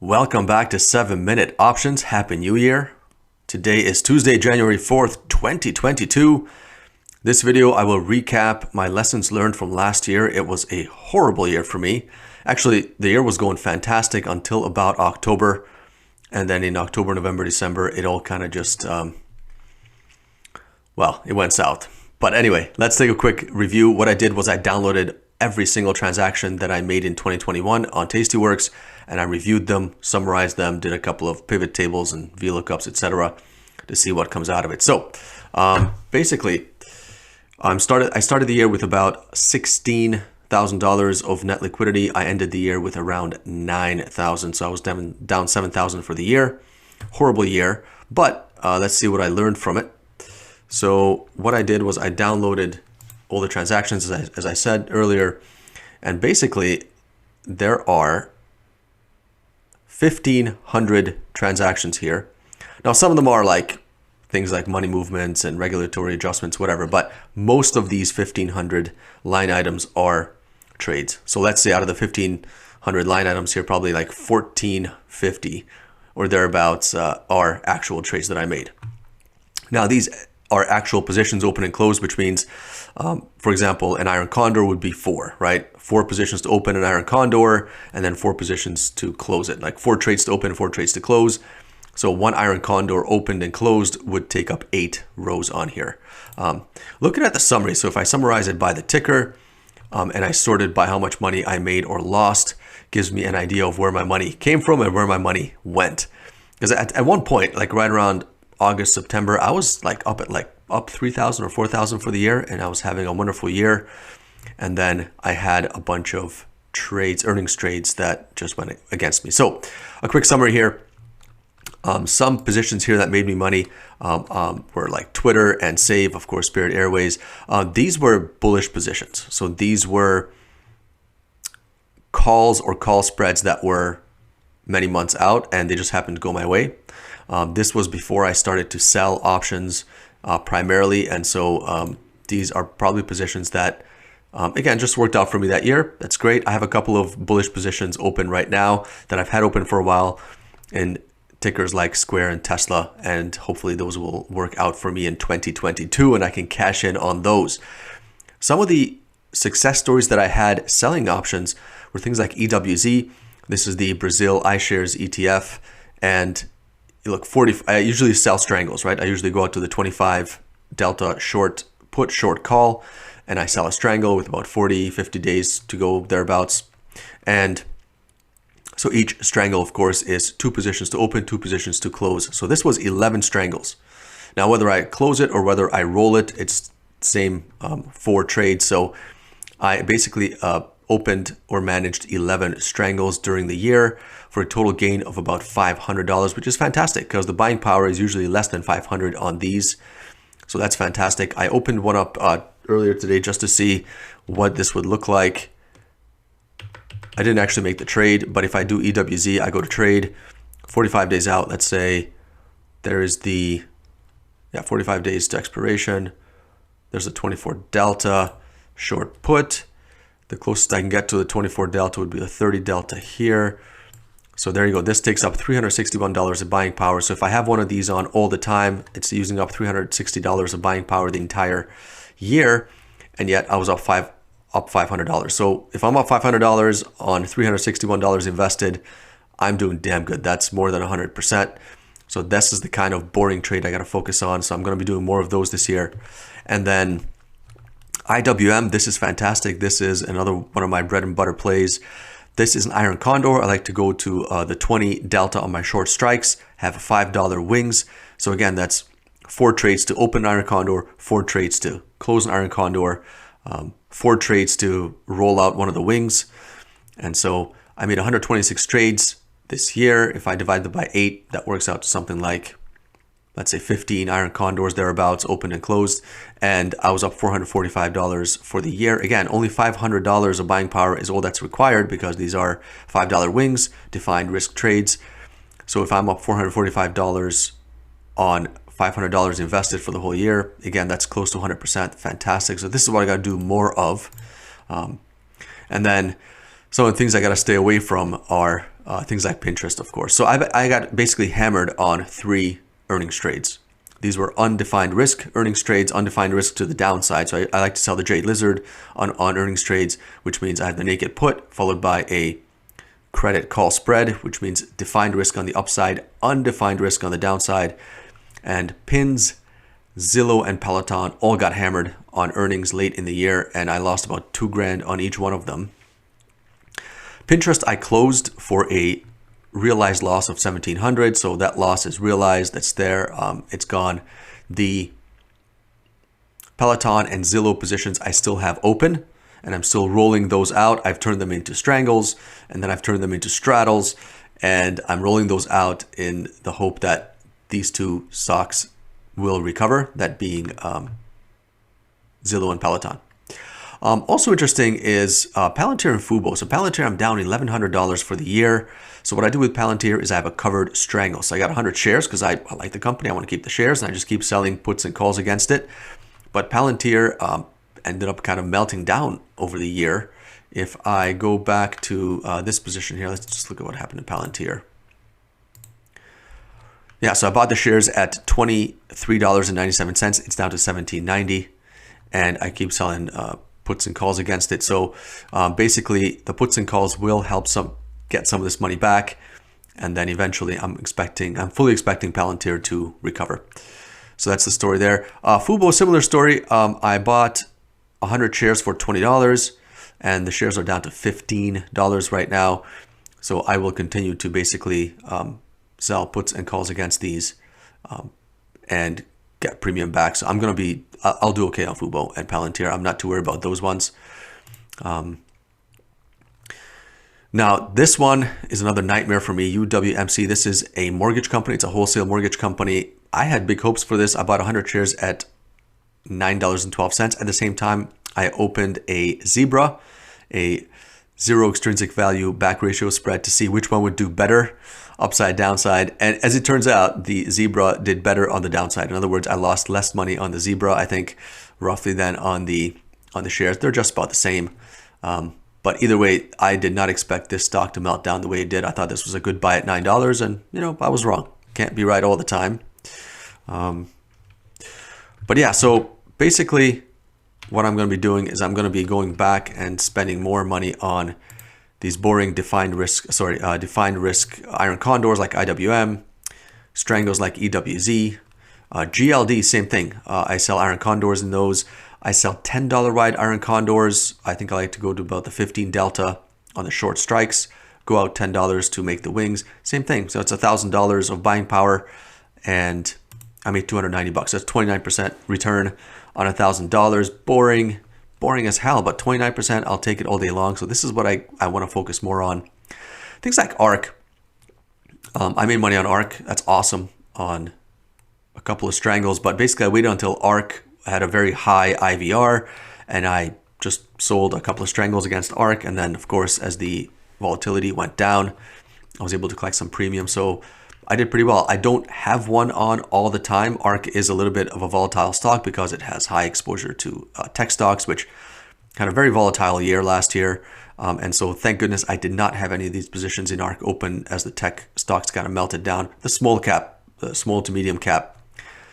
Welcome back to 7-Minute Options. Happy New Year. Today is Tuesday, January 4th, 2022. This video, I will recap my lessons learned from last year. It was a horrible year for me. Actually, the year was going fantastic until about October. And then in October, November, December, it all kind of just, it went south. But anyway, let's take a quick review. What I did was I downloaded every single transaction that I made in 2021 on Tastyworks, and I reviewed them, summarized them, did a couple of pivot tables and VLOOKUPs, etc., to see what comes out of it. So basically, I started the year with about $16,000 of net liquidity. I ended the year with around $9,000, so I was down $7,000 for the year. Horrible year, but let's see what I learned from it. So what I did was I downloaded all the transactions, as I said earlier, and basically there are 1,500 transactions here. Now, some of them are like things like money movements and regulatory adjustments, whatever, but most of these 1,500 line items are trades. So let's say out of the 1,500 line items here, probably like 1,450 or thereabouts are actual trades that I made. Now, these are actual positions open and closed, which means, for example, an iron condor would be 4, right? 4 positions to open an iron condor, and then 4 positions to close it, like 4 trades to open, 4 trades to close. So one iron condor opened and closed would take up 8 rows on here. Looking at the summary, so if I summarize it by the ticker and I sorted by how much money I made or lost, gives me an idea of where my money came from and where my money went. Because at one point, like right around August, September, I was up 3,000 or 4,000 for the year, and I was having a wonderful year. And then I had a bunch of earnings trades that just went against me. So a quick summary here. Some positions here that made me money were like Twitter and Save, of course, Spirit Airways. These were bullish positions. So these were calls or call spreads that were many months out, and they just happened to go my way. This was before I started to sell options primarily, and so these are probably positions that, again, just worked out for me that year. That's great. I have a couple of bullish positions open right now that I've had open for a while in tickers like Square and Tesla, and hopefully those will work out for me in 2022 and I can cash in on those. Some of the success stories that I had selling options were things like EWZ. This is the Brazil iShares ETF, and look, I usually sell strangles, right? I usually go out to the 25 delta short put, short call, and I sell a strangle with about 40, 50 days to go thereabouts. And so each strangle, of course, is 2 positions to open, 2 positions to close. So this was 11 strangles. Now, whether I close it or whether I roll it, it's the same 4 trades. So I basically opened or managed 11 strangles during the year for a total gain of about $500, which is fantastic because the buying power is usually less than 500 on these. So that's fantastic. I opened one up earlier today just to see what this would look like. I didn't actually make the trade, but if I do EWZ, I go to trade 45 days out. Let's say there is the 45 days to expiration. There's a 24 delta short put. The closest I can get to the 24 delta would be the 30 delta here. So there you go. This takes up $361 of buying power. So if I have one of these on all the time, it's using up $360 of buying power the entire year. And yet I was up $500. So if I'm up $500 on $361 invested, I'm doing damn good. That's more than 100%. So this is the kind of boring trade I got to focus on. So I'm going to be doing more of those this year. And then IWM, this is fantastic. This is another one of my bread and butter plays. This is an iron condor. I like to go to the 20 delta on my short strikes, have $5 wings. So again, that's 4 trades to open an iron condor, 4 trades to close an iron condor, 4 trades to roll out one of the wings. And so I made 126 trades this year. If I divide them by 8, that works out to something like, let's say 15 iron condors thereabouts, open and closed. And I was up $445 for the year. Again, only $500 of buying power is all that's required because these are $5 wings, defined risk trades. So if I'm up $445 on $500 invested for the whole year, again, that's close to 100%. Fantastic. So this is what I got to do more of. And then some of the things I got to stay away from are things like Pinterest, of course. So I got basically hammered on 3 earnings trades. These were undefined risk earnings trades, undefined risk to the downside. So I like to sell the Jade Lizard on earnings trades, which means I have the naked put followed by a credit call spread, which means defined risk on the upside, undefined risk on the downside. And Pins, Zillow, and Peloton all got hammered on earnings late in the year, and I lost about $2,000 on each one of them. Pinterest, I closed for a realized loss of 1,700, so that loss is realized. That's there. It's gone. The Peloton and Zillow positions I still have open, and I'm still rolling those out. I've turned them into strangles, and then I've turned them into straddles, and I'm rolling those out in the hope that these 2 stocks will recover, that being Zillow and Peloton. Also interesting is Palantir and Fubo. So Palantir, I'm down $1,100 for the year. So what I do with Palantir is I have a covered strangle. So I got 100 shares because I like the company. I want to keep the shares, and I just keep selling puts and calls against it. But Palantir ended up kind of melting down over the year. If I go back to this position here, let's just look at what happened to Palantir. Yeah, so I bought the shares at $23.97. It's down to $17.90, and I keep selling puts and calls against it. So basically, the puts and calls will help get some of this money back, and then eventually, I'm fully expecting Palantir to recover. So that's the story there. Fubo, similar story. I bought 100 shares for $20, and the shares are down to $15 right now. So I will continue to basically sell puts and calls against these and get premium back. So I'll do okay on Fubo and Palantir. I'm not too worried about those ones. Now, this one is another nightmare for me, UWMC. This is a mortgage company. It's a wholesale mortgage company. I had big hopes for this. I bought 100 shares at $9.12. At the same time, I opened a Zebra, a zero extrinsic value back ratio spread to see which one would do better, upside, downside. And as it turns out, the Zebra did better on the downside. In other words, I lost less money on the Zebra, I think, roughly than on the shares. They're just about the same. But either way, I did not expect this stock to melt down the way it did. I thought this was a good buy at $9, and I was wrong. Can't be right all the time. But yeah, so basically what I'm going to be doing is I'm going to be going back and spending more money on these boring defined risk iron condors like IWM, strangles like EWZ, GLD, same thing. I sell iron condors in those. I sell $10 wide iron condors. I think I like to go to about the 15 delta on the short strikes, go out $10 to make the wings. Same thing. So it's $1,000 of buying power, and I made $290. That's 29% return on $1,000. Boring as hell, but 29%, I'll take it all day long. So this is what I want to focus more on. Things like ARC. I made money on ARC. That's awesome on a couple of strangles, but basically I waited until ARC had a very high IVR, and I just sold a couple of strangles against ARC. And then, of course, as the volatility went down, I was able to collect some premium. So I did pretty well. I don't have one on all the time. ARC is a little bit of a volatile stock because it has high exposure to tech stocks, which had a very volatile year last year. And so thank goodness I did not have any of these positions in ARC open as the tech stocks kind of melted down. The small to medium cap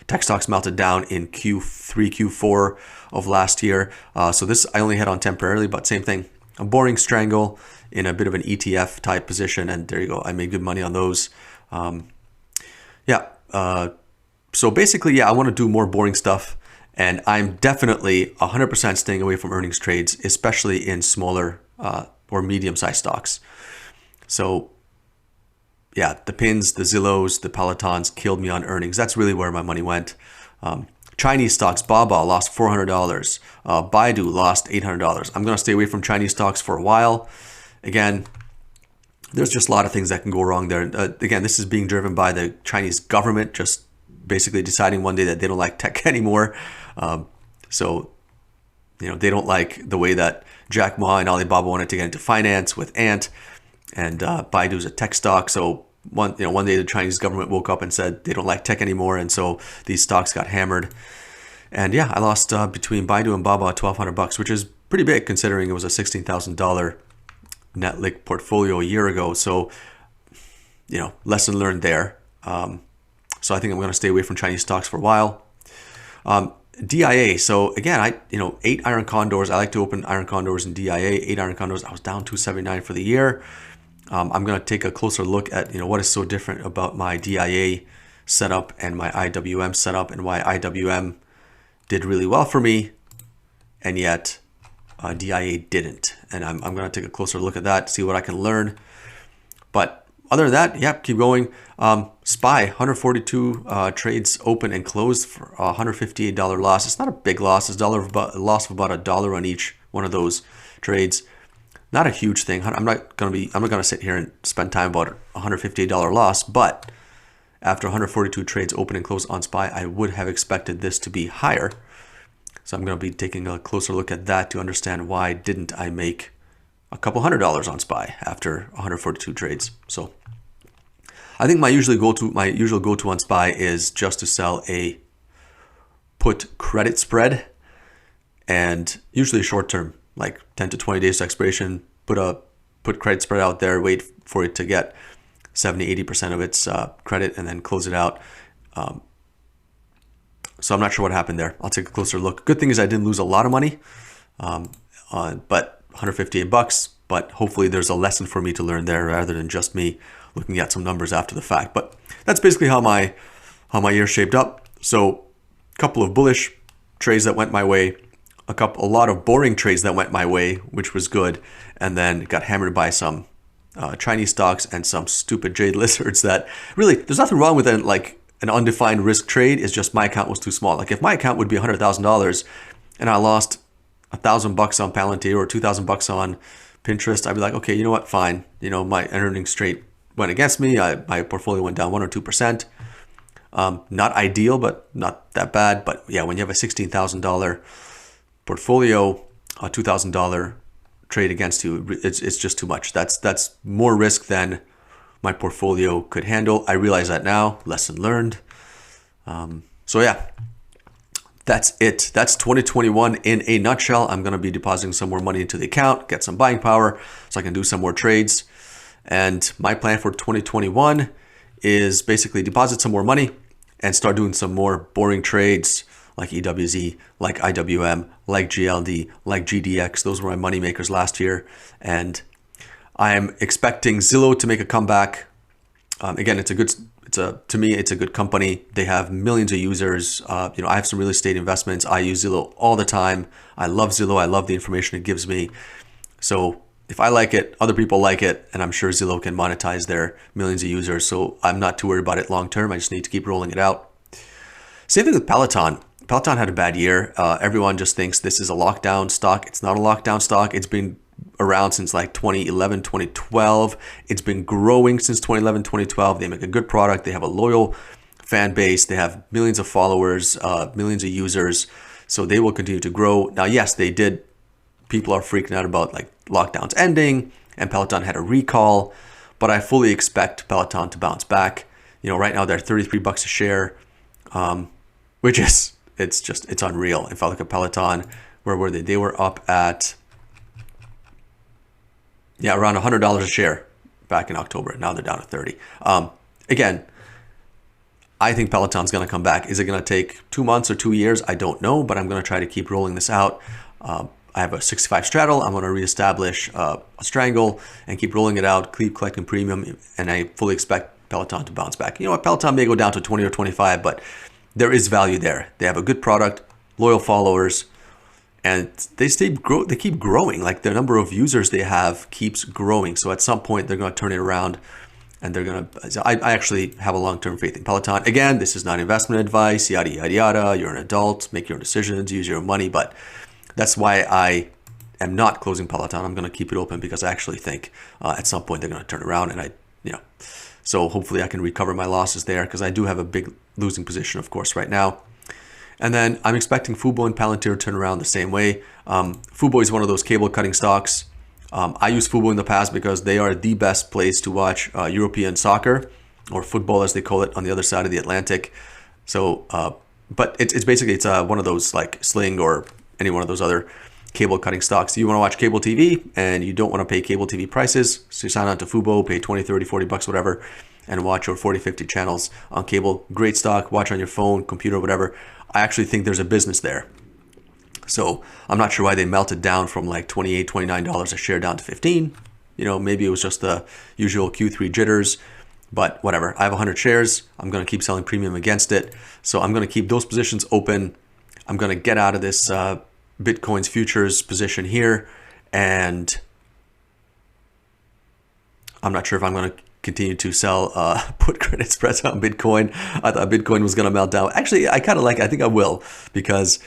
tech stocks melted down in Q3, Q4 of last year. So this I only had on temporarily, but same thing. A boring strangle in a bit of an ETF type position. And there you go. I made good money on those. So basically, I want to do more boring stuff, and I'm definitely 100% staying away from earnings trades, especially in smaller or medium-sized stocks. So yeah, the Pins, the Zillows, the Pelotons killed me on earnings. That's really where my money went. Chinese stocks, Baba lost $400. Baidu lost $800. I'm going to stay away from Chinese stocks for a while. Again, there's just a lot of things that can go wrong there. Again, this is being driven by the Chinese government just basically deciding one day that they don't like tech anymore. So they don't like the way that Jack Ma and Alibaba wanted to get into finance with Ant, and Baidu's a tech stock. So one day the Chinese government woke up and said they don't like tech anymore, and so these stocks got hammered. And yeah, I lost between Baidu and Baba $1,200, which is pretty big considering it was a $16,000 net lick portfolio a year ago. So lesson learned there. So I think I'm going to stay away from Chinese stocks for a while. DIA. So again, 8 iron condors. I like to open iron condors in DIA. 8 iron condors. I was down 279 for the year. I'm going to take a closer look at what is so different about my DIA setup and my IWM setup, and why IWM did really well for me and yet DIA didn't. And I'm going to take a closer look at that, see what I can learn. But other than that, yeah, keep going. SPY, 142 trades open and closed for a $158 loss. It's not a big loss. It's a loss of about $1 on each one of those trades. Not a huge thing. I'm not gonna sit here and spend time about a $158 loss, but after 142 trades open and closed on SPY, I would have expected this to be higher. So I'm going to be taking a closer look at that to understand why didn't I make a couple $100 on SPY after 142 trades. So I think my usual go-to on SPY is just to sell a put credit spread, and usually short term, like 10 to 20 days to expiration, put credit spread out there, wait for it to get 70-80% of its credit, and then close it out. So I'm not sure what happened there. I'll take a closer look. Good thing is I didn't lose a lot of money, but $158. But hopefully there's a lesson for me to learn there rather than just me looking at some numbers after the fact. But that's basically how my year shaped up. So a couple of bullish trades that went my way, a lot of boring trades that went my way, which was good, and then got hammered by some Chinese stocks and some stupid jade lizards that really, there's nothing wrong with it, like an undefined risk trade. Is just my account was too small. Like if my account would be $100,000 and I lost $1,000 on Palantir or $2,000 on Pinterest, I'd be like, okay, you know what, fine. My earnings straight went against me. My portfolio went down 1 or 2%. Not ideal, but not that bad. But yeah, when you have a $16,000 portfolio, a $2,000 trade against you, it's just too much. That's more risk than my portfolio could handle. I realize that now. Lesson learned. So yeah, that's it. That's 2021 in a nutshell. I'm going to be depositing some more money into the account, get some buying power so I can do some more trades. And my plan for 2021 is basically deposit some more money and start doing some more boring trades like EWZ, like IWM, like GLD, like GDX. Those were my money makers last year. And I am expecting Zillow to make a comeback. Again, to me, it's a good company. They have millions of users. I have some real estate investments. I use Zillow all the time. I love Zillow. I love the information it gives me. So if I like it, other people like it, and I'm sure Zillow can monetize their millions of users. So I'm not too worried about it long term. I just need to keep rolling it out. Same thing with Peloton. Peloton had a bad year. Everyone just thinks this is a lockdown stock. It's not a lockdown stock. It's been around since like 2011, 2012. It's been growing since 2011, 2012. They make a good product. They have a loyal fan base. They have millions of followers, millions of users. So they will continue to grow. Now, yes, they did. People are freaking out about like lockdowns ending, and Peloton had a recall, but I fully expect Peloton to bounce back. Right now they're $33 a share, which is, it's unreal. If I look at Peloton, where were they? They were up at, around $100 a share back in October. Now they're down to 30. Again, I think Peloton's going to come back. Is it going to take 2 months or 2 years? I don't know, but I'm going to try to keep rolling this out. I have a 65 straddle. I'm going to reestablish a strangle and keep rolling it out, keep collecting premium, and I fully expect Peloton to bounce back. Peloton may go down to 20 or 25, but there is value there. They have a good product, loyal followers, and they keep growing. Like the number of users they have keeps growing. So at some point they're going to turn it around, and they're going to. I actually have a long-term faith in Peloton. Again, this is not investment advice. Yada yada yada. You're an adult. Make your own decisions. Use your own money. But that's why I am not closing Peloton. I'm going to keep it open because I actually think at some point they're going to turn around, and so hopefully I can recover my losses there because I do have a big losing position, of course, right now. And then I'm expecting Fubo and Palantir to turn around the same way. Fubo is one of those cable cutting stocks. I used Fubo in the past because they are the best place to watch European soccer, or football as they call it, on the other side of the Atlantic. So, but it's basically one of those like Sling or any one of those other cable cutting stocks. You want to watch cable TV and you don't want to pay cable TV prices, so you sign on to Fubo, pay $20, $30, $40, whatever, and watch your 40, 50 channels on cable. Great stock, watch on your phone, computer, whatever. I actually think there's a business there. So I'm not sure why they melted down from like $28, $29 a share down to 15. You know, maybe it was just the usual Q3 jitters, but whatever. I have 100 shares. I'm going to keep selling premium against it. So I'm going to keep those positions open. I'm going to get out of this Bitcoin's futures position here. And I'm not sure if I'm going to continue to sell put credit spreads on Bitcoin. I thought Bitcoin was going to melt down. Actually, I think I will, because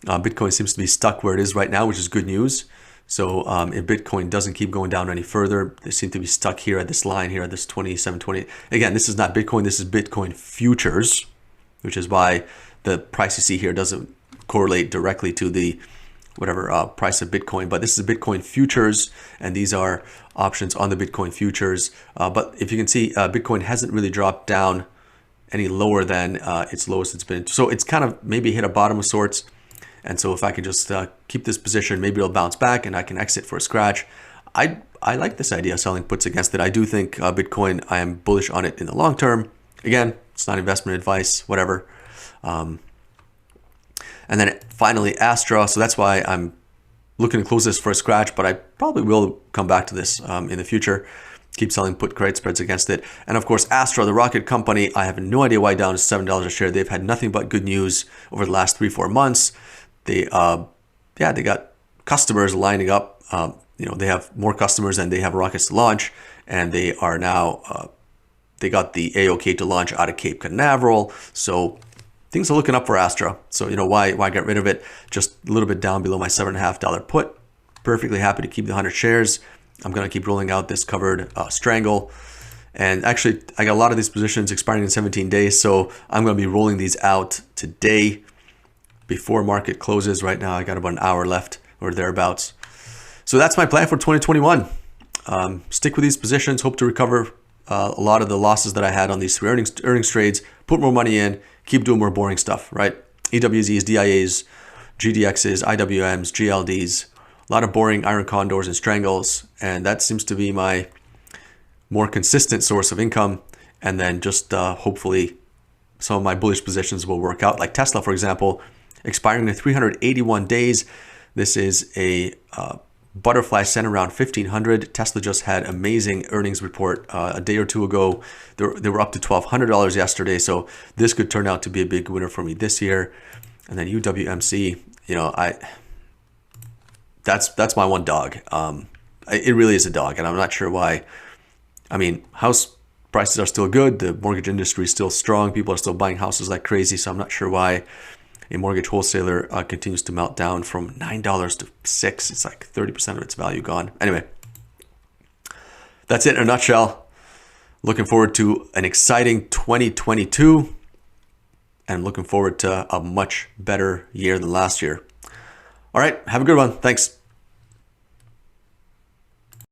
Bitcoin seems to be stuck where it is right now, which is good news. So if Bitcoin doesn't keep going down any further, they seem to be stuck here at this line here at this 2720. Again, this is not Bitcoin. This is Bitcoin futures, which is why the price you see here doesn't correlate directly to the whatever price of Bitcoin. But this is Bitcoin futures, and these are options on the Bitcoin futures. But if you can see, Bitcoin hasn't really dropped down any lower than its lowest it's been. So it's kind of maybe hit a bottom of sorts. And so if I can just keep this position, maybe it'll bounce back and I can exit for a scratch. I like this idea of selling puts against it. I do think Bitcoin, I am bullish on it in the long term. Again, it's not investment advice, whatever. And then finally, Astra. So that's why I'm looking to close this for a scratch, but I probably will come back to this in the future. Keep selling put credit spreads against it. And of course, Astra, the rocket company, I have no idea why down to $7 a share. They've had nothing but good news over the last 3-4 months. They got customers lining up. They have more customers than they have rockets to launch, and they are now they got the AOK to launch out of Cape Canaveral. So things are looking up for Astra. So why get rid of it? Just a little bit down below my $7.50 put. Perfectly happy to keep the 100 shares. I'm gonna keep rolling out this covered strangle. And actually, I got a lot of these positions expiring in 17 days, so I'm gonna be rolling these out today, before market closes. Right now, I got about an hour left or thereabouts. So that's my plan for 2021. Stick with these positions, hope to recover a lot of the losses that I had on these three earnings trades, put more money in, keep doing more boring stuff, right? EWZs, DIAs, GDXs, IWMs, GLDs, a lot of boring iron condors and strangles. And that seems to be my more consistent source of income. And then just hopefully some of my bullish positions will work out. Like Tesla, for example, expiring in 381 days. This is a butterfly sent around 1500. Tesla just had amazing earnings report a day or two ago. They were up to $1,200 yesterday. So this could turn out to be a big winner for me this year. And then UWMC, that's my one dog. It really is a dog, and I'm not sure why. I mean, house prices are still good. The mortgage industry is still strong. People are still buying houses like crazy. So I'm not sure why a mortgage wholesaler continues to melt down from $9 to $6. It's like 30% of its value gone. Anyway, that's it in a nutshell. Looking forward to an exciting 2022, and looking forward to a much better year than last year. All right, have a good one. Thanks.